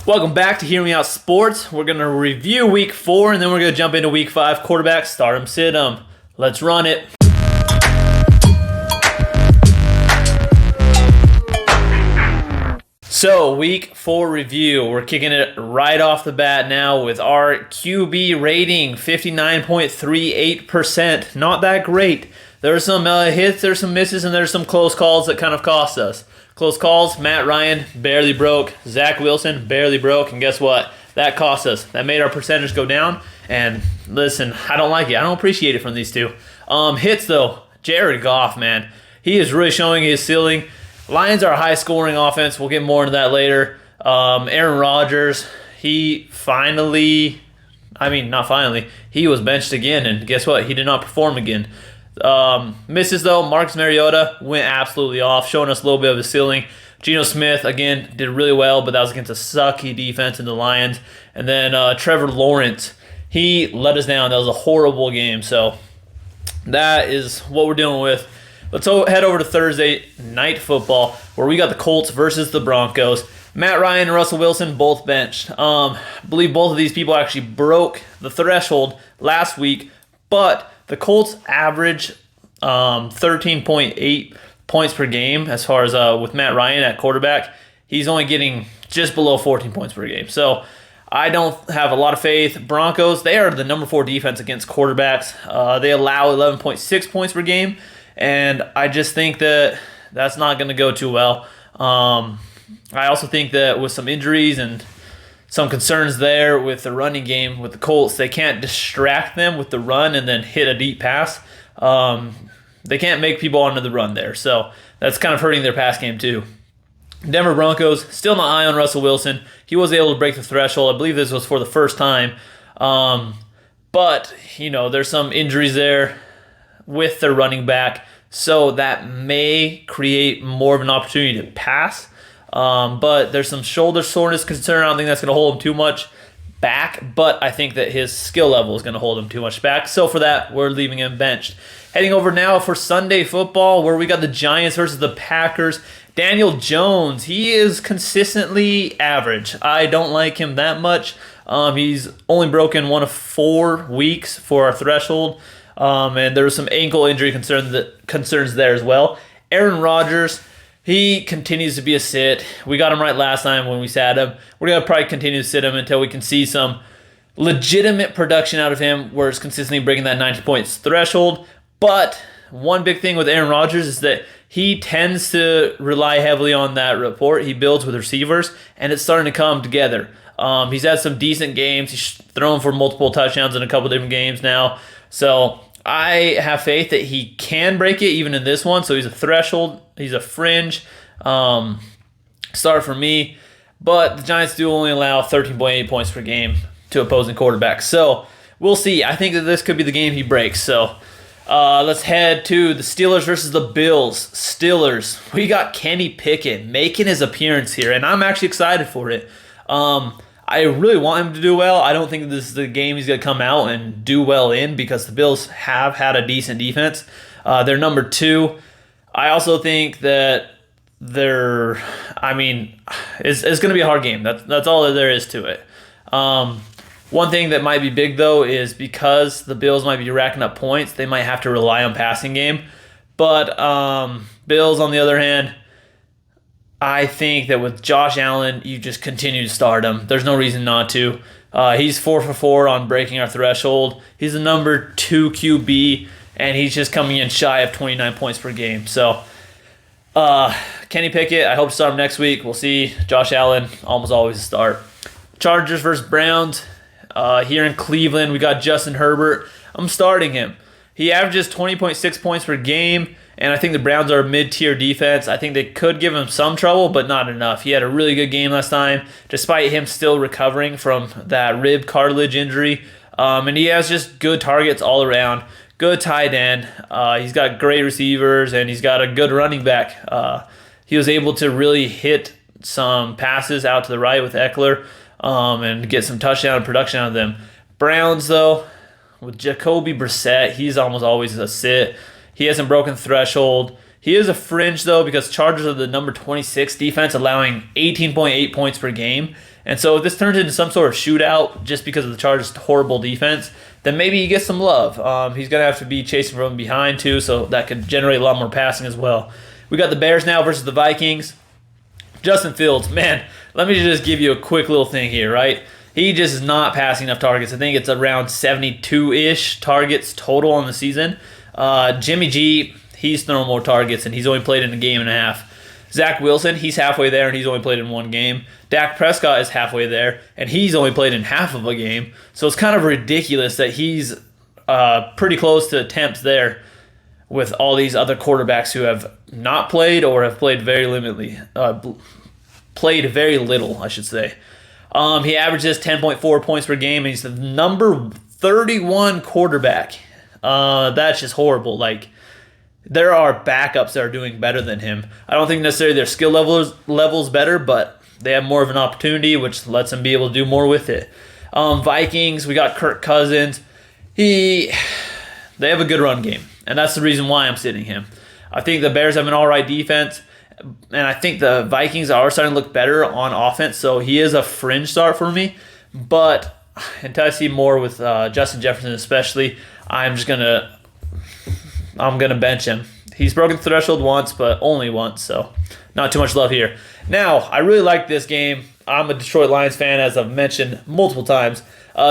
Welcome back to Hear Me Out Sports. We're going to review Week 4, and then we're going to jump into Week 5 quarterback, start 'em, sit 'em. Let's run it. So, Week 4 review. We're kicking it right off the bat now with our QB rating, 59.38%. Not that great. There's some hits, there's some misses, and there's some close calls that kind of cost us. Close calls, Matt Ryan barely broke. Zach Wilson barely broke. And guess what? That cost us. That made our percentage go down. And listen, I don't like it. I don't appreciate it from these two. Hits, though. Jared Goff, man. He is really showing his ceiling. Lions are a high-scoring offense. We'll get more into that later. Aaron Rodgers, he was benched again. And guess what? He did not perform again. Misses though, Marcus Mariota went absolutely off, showing us a little bit of his ceiling. Geno Smith, again, did really well, but that was against a sucky defense in the Lions. And then Trevor Lawrence, he let us down. That was a horrible game. So that is what we're dealing with. Let's head over to Thursday Night Football, where we got the Colts versus the Broncos. Matt Ryan and Russell Wilson both benched. I believe both of these people actually broke the threshold last week, but the Colts average 13.8 points per game as far as with Matt Ryan at quarterback. He's only getting just below 14 points per game. So I don't have a lot of faith. Broncos, they are the number 4 defense against quarterbacks. They allow 11.6 points per game, and I just think that that's not going to go too well. I also think that with some injuries and some concerns there with the running game with the Colts, they can't distract them with the run and then hit a deep pass. They can't make people onto the run there, so that's kind of hurting their pass game too. Denver Broncos, still not high on Russell Wilson. He was able to break the threshold. I believe this was for the first time. But, there's some injuries there with their running back, so that may create more of an opportunity to pass. But there's some shoulder soreness concern. I don't think that's going to hold him too much back, but I think that his skill level is going to hold him too much back. So for that, we're leaving him benched. Heading over now for Sunday football, where we got the Giants versus the Packers. Daniel Jones, he is consistently average. I don't like him that much. He's only broken 1 of 4 weeks for our threshold, and there was some ankle injury concerns there as well. Aaron Rodgers, he continues to be a sit. We got him right last time when we sat him. We're going to probably continue to sit him until we can see some legitimate production out of him where it's consistently breaking that 90 points threshold. But one big thing with Aaron Rodgers is that he tends to rely heavily on that rapport he builds with receivers, and it's starting to come together. He's had some decent games. He's thrown for multiple touchdowns in a couple different games now. So I have faith that he can break it even in this one. So he's a threshold. He's a fringe start for me. But the Giants do only allow 13.8 points per game to opposing quarterbacks. So we'll see. I think that this could be the game he breaks. So let's head to the Steelers versus the Bills. Steelers, we got Kenny Pickett making his appearance here, and I'm actually excited for it. I really want him to do well. I don't think this is the game he's going to come out and do well in because the Bills have had a decent defense. They're number 2. I also think that it's going to be a hard game. That's all that there is to it. One thing that might be big, though, is because the Bills might be racking up points, they might have to rely on passing game. But Bills, on the other hand, I think that with Josh Allen, you just continue to start him. There's no reason not to. He's 4 for 4 on breaking our threshold. He's the number 2 QB, and he's just coming in shy of 29 points per game. So, Kenny Pickett, I hope to start him next week. We'll see. Josh Allen, almost always a start. Chargers versus Browns. Here in Cleveland, we got Justin Herbert. I'm starting him. He averages 20.6 points per game, and I think the Browns are a mid-tier defense. I think they could give him some trouble, but not enough. He had a really good game last time, despite him still recovering from that rib cartilage injury. And he has just good targets all around. Good tight end. He's got great receivers, and he's got a good running back. He was able to really hit some passes out to the right with Eckler and get some touchdown production out of them. Browns, though, with Jacoby Brissett, he's almost always a sit. He hasn't broken threshold. He is a fringe, though, because Chargers are the number 26 defense, allowing 18.8 points per game. And so if this turns into some sort of shootout just because of the Chargers' horrible defense, then maybe he gets some love. He's going to have to be chasing from behind too, so that could generate a lot more passing as well. We got the Bears now versus the Vikings. Justin Fields, man, let me just give you a quick little thing here, right? He just is not passing enough targets. I think it's around 72-ish targets total on the season. Jimmy G, he's thrown more targets, and he's only played in a game and a half. Zach Wilson, he's halfway there, and he's only played in one game. Dak Prescott is halfway there, and he's only played in half of a game. So it's kind of ridiculous that he's pretty close to attempts there with all these other quarterbacks who have not played or have played very limitedly. Played very little, I should say. He averages 10.4 points per game, and he's the number 31 quarterback. That's just horrible. Like, there are backups that are doing better than him. I don't think necessarily their skill levels better, but they have more of an opportunity, which lets them be able to do more with it. Vikings, we got Kirk Cousins. They have a good run game, and that's the reason why I'm sitting him. I think the Bears have an all right defense, and I think the Vikings are starting to look better on offense, so he is a fringe start for me. But until I see more with Justin Jefferson especially, I'm gonna bench him. He's broken the threshold once, but only once, so not too much love here. Now, I really like this game. I'm a Detroit Lions fan, as I've mentioned multiple times.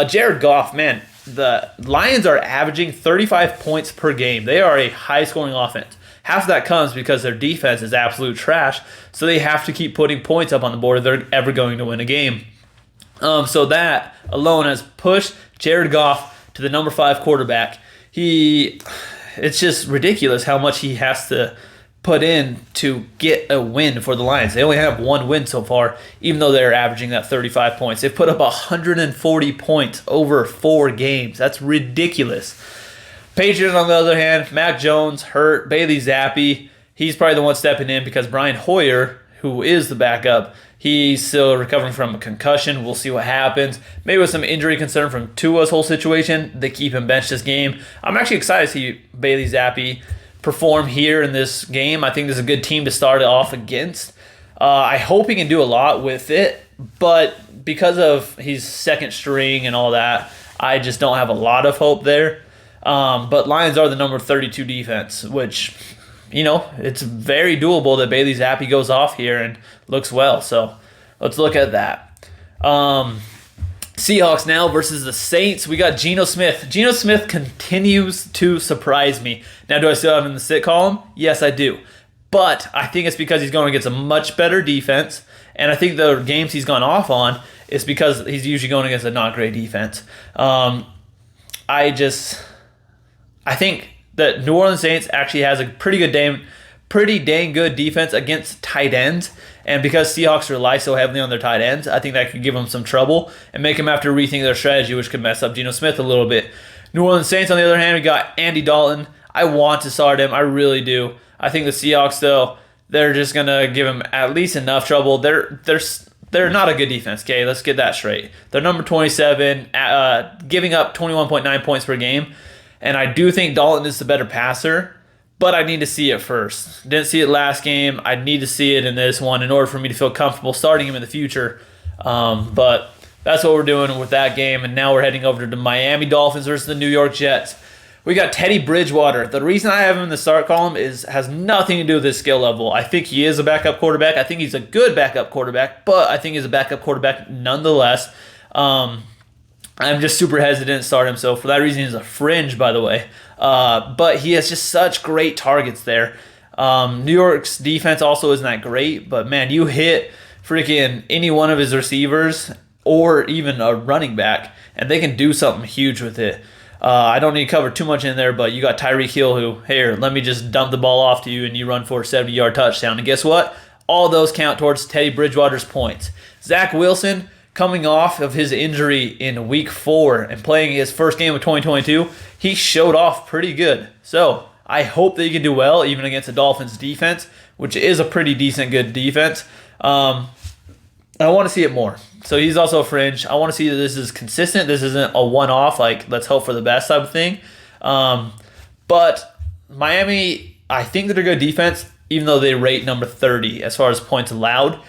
Jared Goff, man, the Lions are averaging 35 points per game. They are a high-scoring offense. Half of that comes because their defense is absolute trash, so they have to keep putting points up on the board if they're ever going to win a game. So that alone has pushed Jared Goff to the number 5 quarterback. It's just ridiculous how much he has to put in to get a win for the Lions. They only have one win so far, even though they're averaging that 35 points. They've put up 140 points over 4 games. That's ridiculous. Patriots, on the other hand, Mac Jones hurt. Bailey Zappi, he's probably the one stepping in because Brian Hoyer, who is the backup, he's still recovering from a concussion. We'll see what happens. Maybe with some injury concern from Tua's whole situation, they keep him benched this game. I'm actually excited to see Bailey Zappi perform here in this game. I think this is a good team to start it off against. I hope he can do a lot with it, but because of he's second string and all that, I just don't have a lot of hope there. But Lions are the number 32 defense, which, it's very doable that Bailey Zappi goes off here and looks well. So let's look at that. Seahawks now versus the Saints. We got Geno Smith. Geno Smith continues to surprise me. Now, do I still have him in the sit column? Yes, I do. But I think it's because he's going against a much better defense. And I think the games he's gone off on is because he's usually going against a not great defense. I think that New Orleans Saints actually has a pretty dang good defense against tight ends. And because Seahawks rely so heavily on their tight ends, I think that could give them some trouble and make them have to rethink their strategy, which could mess up Geno Smith a little bit. New Orleans Saints, on the other hand, we got Andy Dalton. I want to start him. I really do. I think the Seahawks, though, they're just going to give him at least enough trouble. They're not a good defense, okay? Let's get that straight. They're number 27, giving up 21.9 points per game. And I do think Dalton is the better passer, but I need to see it first. Didn't see it last game. I need to see it in this one in order for me to feel comfortable starting him in the future. But that's what we're doing with that game. And now we're heading over to the Miami Dolphins versus the New York Jets. We got Teddy Bridgewater. The reason I have him in the start column has nothing to do with his skill level. I think he is a backup quarterback. I think he's a good backup quarterback, but I think he's a backup quarterback nonetheless. I'm just super hesitant to start him, so for that reason, he's a fringe, by the way. But he has just such great targets there. New York's defense also isn't that great, but man, you hit freaking any one of his receivers or even a running back, and they can do something huge with it. I don't need to cover too much in there, but you got Tyreek Hill who, here, let me just dump the ball off to you and you run for a 70-yard touchdown. And guess what? All those count towards Teddy Bridgewater's points. Zach Wilson, coming off of his injury in week 4 and playing his first game of 2022, he showed off pretty good. So I hope that he can do well even against the Dolphins defense, which is a pretty decent, good defense. I want to see it more. So he's also a fringe. I want to see that this is consistent. This isn't a one-off, like let's hope for the best type of thing. But Miami, I think that they're good defense, even though they rate number 30 as far as points allowed.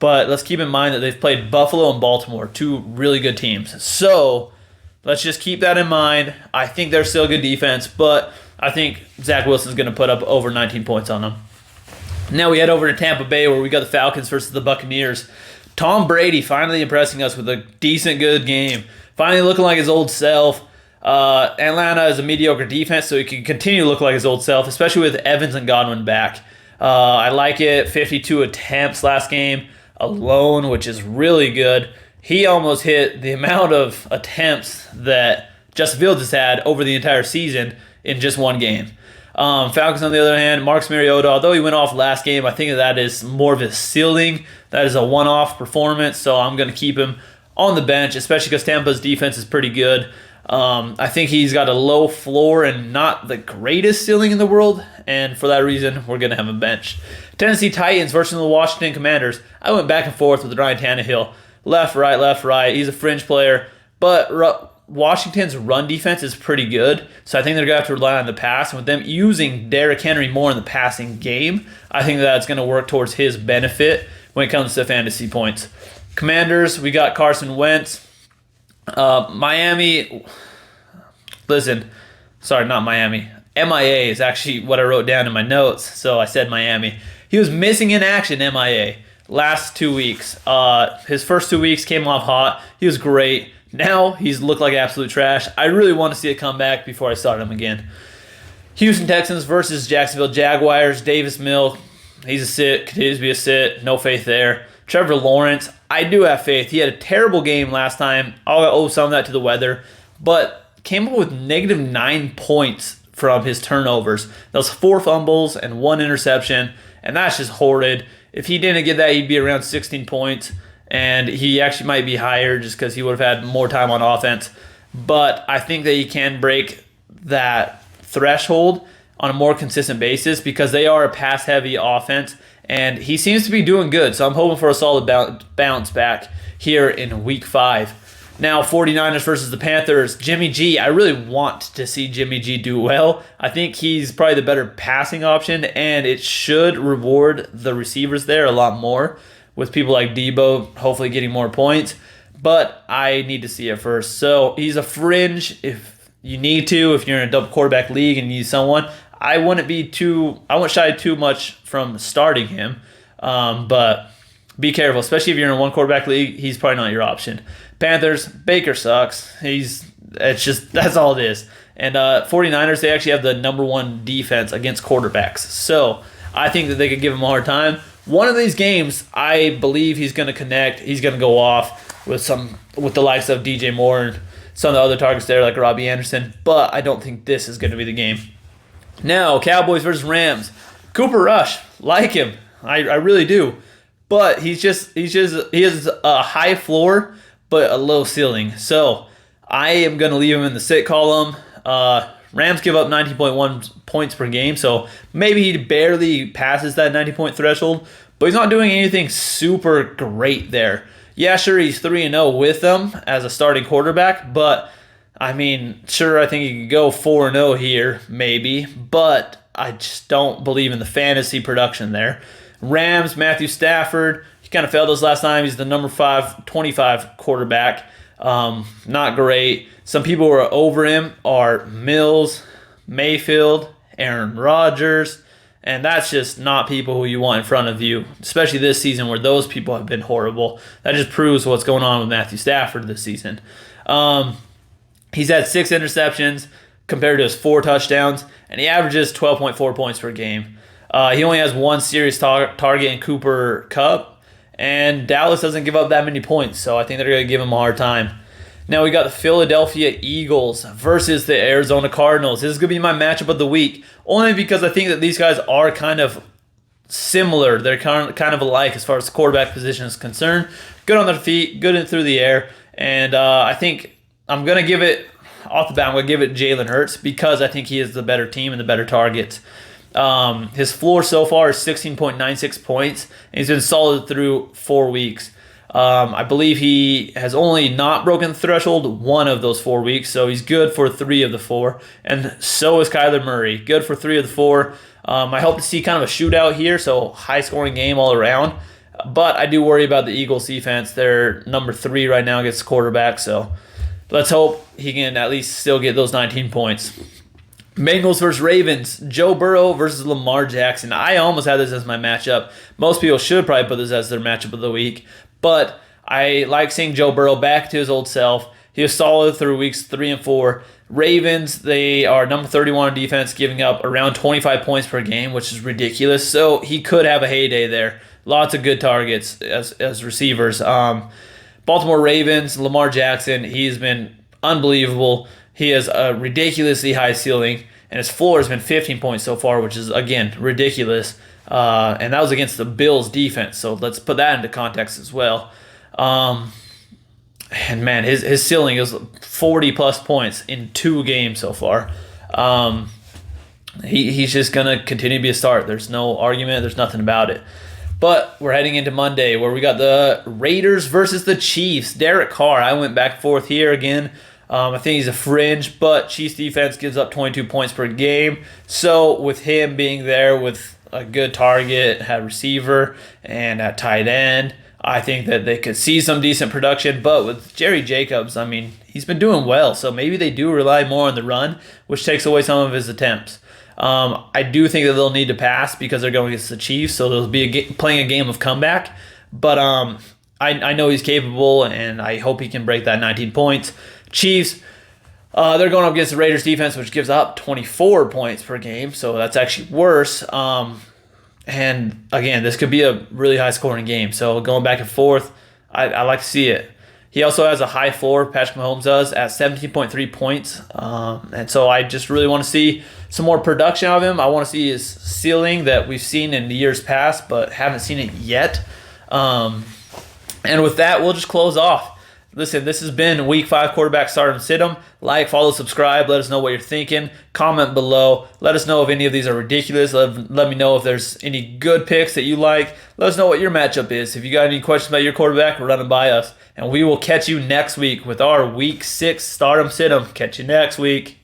But let's keep in mind that they've played Buffalo and Baltimore, two really good teams. So let's just keep that in mind. I think they're still a good defense, but I think Zach Wilson's going to put up over 19 points on them. Now we head over to Tampa Bay where we got the Falcons versus the Buccaneers. Tom Brady finally impressing us with a decent, good game. Finally looking like his old self. Atlanta is a mediocre defense, so he can continue to look like his old self, especially with Evans and Godwin back. I like it. 52 attempts last game alone, which is really good. He almost hit the amount of attempts that Justin Fields has had over the entire season in just one game. Falcons, on the other hand, Marcus Mariota, although he went off last game, I think that is more of his ceiling. That is a one-off performance, so I'm going to keep him on the bench, especially because Tampa's defense is pretty good. I think he's got a low floor and not the greatest ceiling in the world, and for that reason, we're going to have him bench. Tennessee Titans versus the Washington Commanders. I went back and forth with Ryan Tannehill. Left, right. He's a fringe player, but Washington's run defense is pretty good, so I think they're going to have to rely on the pass. And with them using Derrick Henry more in the passing game, I think that's going to work towards his benefit when it comes to fantasy points. Commanders, we got Carson Wentz. Miami, not Miami. MIA is actually what I wrote down in my notes, so I said Miami. He was missing in action, MIA, last 2 weeks. His first 2 weeks came off hot. He was great. Now he's looked like absolute trash. I really want to see it come back before I start him again. Houston Texans versus Jacksonville Jaguars. Davis Mills, he's a sit, continues to be a sit. No faith there. Trevor Lawrence, I do have faith. He had a terrible game last time. I'll owe some of that to the weather, but came up with -9 points from his turnovers. Those 4 fumbles and 1 interception, and that's just horrid. If he didn't get that, he'd be around 16 points, and he actually might be higher just because he would have had more time on offense. But I think that he can break that threshold on a more consistent basis because they are a pass-heavy offense, and he seems to be doing good. So I'm hoping for a solid bounce back here in Week 5. Now, 49ers versus the Panthers. Jimmy G, I really want to see Jimmy G do well. I think he's probably the better passing option, and it should reward the receivers there a lot more with people like Debo hopefully getting more points. But I need to see it first. So he's a fringe if you need to, if you're in a double quarterback league and you need someone. I wouldn't shy too much from starting him, but be careful, especially if you're in a one quarterback league. He's probably not your option. Panthers, Baker sucks. That's all it is. And 49ers, they actually have the number 1 defense against quarterbacks. So I think that they could give him a hard time. One of these games, I believe he's going to connect. He's going to go off with the likes of DJ Moore and some of the other targets there like Robbie Anderson. But I don't think this is going to be the game. Now, Cowboys versus Rams. Cooper Rush, like him. I really do. But he has a high floor but a low ceiling. So I am going to leave him in the sit column. Rams give up 90.1 points per game, so maybe he barely passes that 90-point threshold, but he's not doing anything super great there. Yeah, sure, he's 3-0 with them as a starting quarterback, but I think he could go 4-0 here, maybe, but I just don't believe in the fantasy production there. Rams, Matthew Stafford, he kind of failed us last time. He's the number 25 quarterback. Not great. Some people who are over him are Mills, Mayfield, Aaron Rodgers, and that's just not people who you want in front of you, especially this season where those people have been horrible. That just proves what's going on with Matthew Stafford this season. He's had 6 interceptions compared to his 4 touchdowns, and he averages 12.4 points per game. He only has 1 serious target in Cooper Kupp, and Dallas doesn't give up that many points, so I think they're going to give him a hard time. Now we got the Philadelphia Eagles versus the Arizona Cardinals. This is going to be my matchup of the week, only because I think that these guys are kind of similar. They're kind of alike as far as the quarterback position is concerned. Good on their feet, good in through the air, and I think I'm going to give it, off the bat, I'm going to give it Jalen Hurts because I think he is the better team and the better target. His floor so far is 16.96 points, and he's been solid through 4 weeks. I believe he has only not broken the threshold 1 of those 4 weeks, so he's good for 3 of the 4. And so is Kyler Murray, good for 3 of the 4. I hope to see kind of a shootout here, so high-scoring game all around. But I do worry about the Eagles defense. They're number 3 right now against the quarterback, so let's hope he can at least still get those 19 points. Bengals versus Ravens. Joe Burrow versus Lamar Jackson. I almost had this as my matchup. Most people should probably put this as their matchup of the week. But I like seeing Joe Burrow back to his old self. He was solid through weeks 3 and 4. Ravens, they are number 31 on defense, giving up around 25 points per game, which is ridiculous. So he could have a heyday there. Lots of good targets as receivers. Baltimore Ravens, Lamar Jackson, he's been unbelievable. He has a ridiculously high ceiling, and his floor has been 15 points so far, which is, again, ridiculous. And that was against the Bills' defense, so let's put that into context as well. And, man, his ceiling is 40-plus points in 2 games so far. He's just going to continue to be a start. There's no argument. There's nothing about it. But we're heading into Monday where we got the Raiders versus the Chiefs. Derek Carr, I went back and forth here again. I think he's a fringe, but Chiefs defense gives up 22 points per game. So with him being there with a good target at receiver and at tight end, I think that they could see some decent production. But with Jerry Jacobs, I mean, he's been doing well. So maybe they do rely more on the run, which takes away some of his attempts. I do think that they'll need to pass because they're going against the Chiefs, so they'll be playing a game of comeback. But I know he's capable, and I hope he can break that 19 points. Chiefs, they're going up against the Raiders defense, which gives up 24 points per game, so that's actually worse. And again, this could be a really high-scoring game. So going back and forth, I like to see it. He also has a high floor, Patrick Mahomes does, at 17.3 points. And so I just really want to see some more production out of him. I want to see his ceiling that we've seen in the years past, but haven't seen it yet. And with that, we'll just close off. Listen, this has been Week 5 Quarterback Start 'em Sit 'em. Like, follow, subscribe. Let us know what you're thinking. Comment below. Let us know if any of these are ridiculous. Let me know if there's any good picks that you like. Let us know what your matchup is. If you got any questions about your quarterback, run them by us. And we will catch you next week with our Week 6 Start 'em Sit 'em. Catch you next week.